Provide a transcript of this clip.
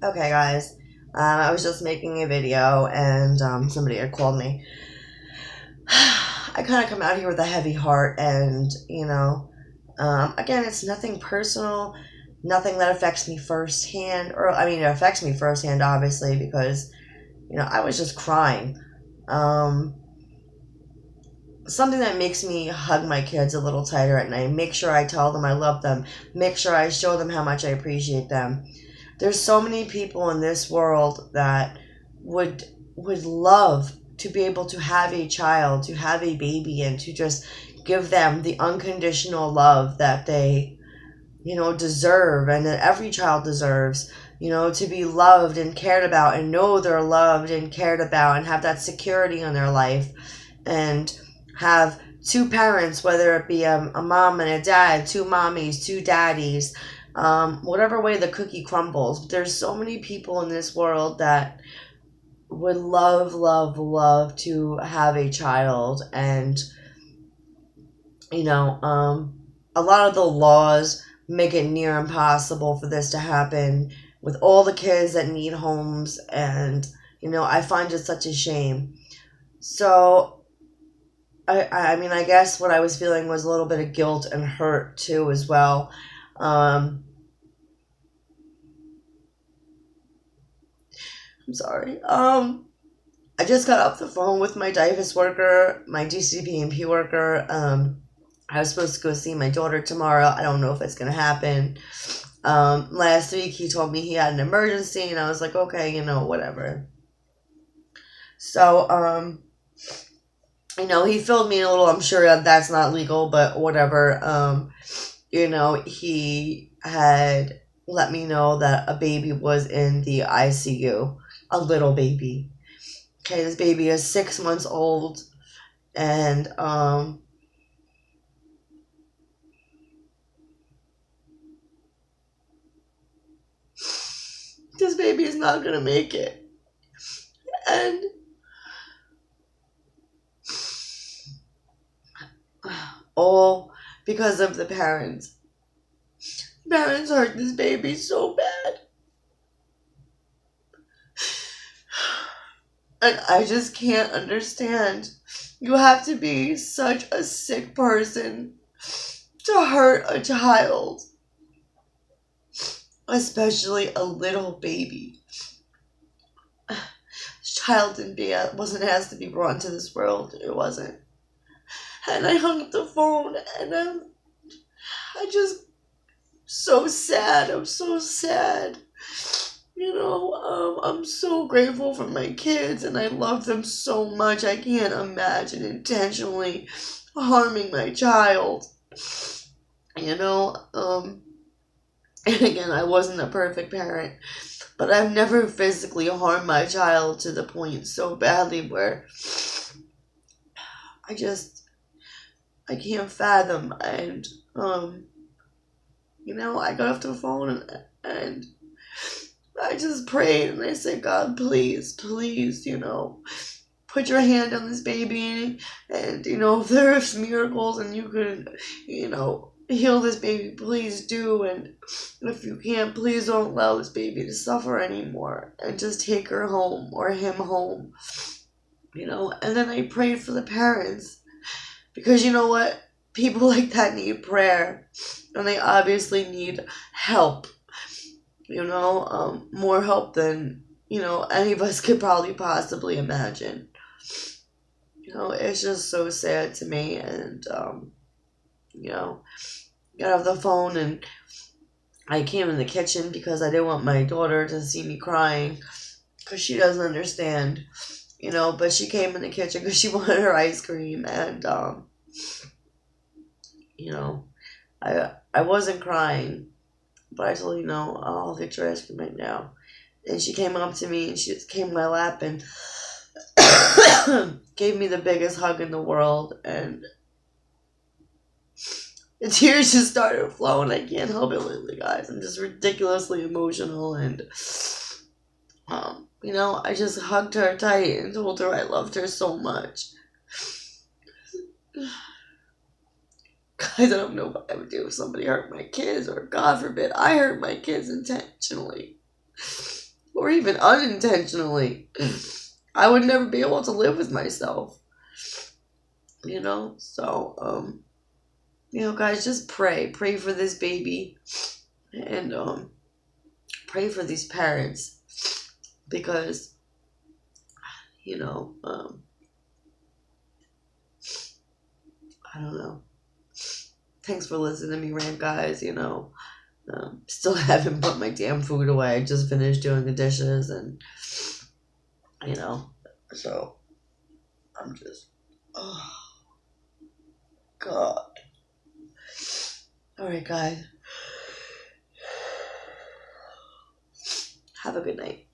Okay, guys. I was just making a video and somebody had called me. I kind of come out here with a heavy heart, and again, it's nothing personal, nothing that affects me firsthand, or I mean, it affects me firsthand, obviously, because I was just crying. Um, Something that makes me hug my kids a little tighter at night, make sure I tell them I love them, make sure I show them how much I appreciate them. There's so many people in this world that would would love to be able to have a child, to have a baby, and to just give them the unconditional love that they, deserve, and that every child deserves, to be loved and cared about, and know they're loved and cared about, and have that security in their life, and have two parents, whether it be a mom and a dad, two mommies, two daddies, whatever way the cookie crumbles. There's so many people in this world that would love, love, love to have a child. And, a lot of the laws make it near impossible for this to happen with all the kids that need homes. And, I find it such a shame. So, I mean, I guess what I was feeling was a little bit of guilt and hurt too, as well. Um, I'm sorry. I just got off the phone with my DIFUS worker, my DCP&P worker. I was supposed to go see my daughter tomorrow. I don't know if it's gonna happen. Last week he told me he had an emergency, and I was like, okay, whatever. So, he filled me in a little. I'm sure that's not legal, but whatever. He had let me know that a baby was in the ICU, a little baby. Okay, this baby is 6 months old, and this baby is not gonna make it, and all because of the parents. Parents hurt this baby so bad. And I just can't understand. You have to be such a sick person to hurt a child, especially a little baby. This child wasn't asked to be brought into this world. It wasn't. And I hung up the phone, and I just so sad. I'm so sad. I'm so grateful for my kids, and I love them so much. I can't imagine intentionally harming my child. And again, I wasn't a perfect parent, but I've never physically harmed my child to the point so badly where I can't fathom. And, I got off the phone, and I just prayed, and I said, God, please, please, put your hand on this baby, and, if there's miracles and you could, heal this baby, please do. And if you can't, please don't allow this baby to suffer anymore, and just take her home, or him home, And then I prayed for the parents, because you know what? People like that need prayer, and they obviously need help. More help than, any of us could probably possibly imagine. It's just so sad to me. And, got off the phone, and I came in the kitchen because I didn't want my daughter to see me crying, because she doesn't understand, but she came in the kitchen because she wanted her ice cream. And, I wasn't crying, but I told her, I'll get your ice cream right now. And she came up to me, and she just came in my lap and gave me the biggest hug in the world. And the tears just started flowing. I can't help it lately, guys. I'm just ridiculously emotional. And, I just hugged her tight and told her I loved her so much. Guys, I don't know what I would do if somebody hurt my kids, or God forbid I hurt my kids intentionally. or even unintentionally, I would never be able to live with myself. You know? So, you know, guys, just pray. Pray for this baby. And pray for these parents. Because, you know, I don't know. Thanks for listening to me rant, guys. You know, still haven't put my damn food away. I just finished doing the dishes, and you know, so I'm just, oh God. All right, guys. Have a good night.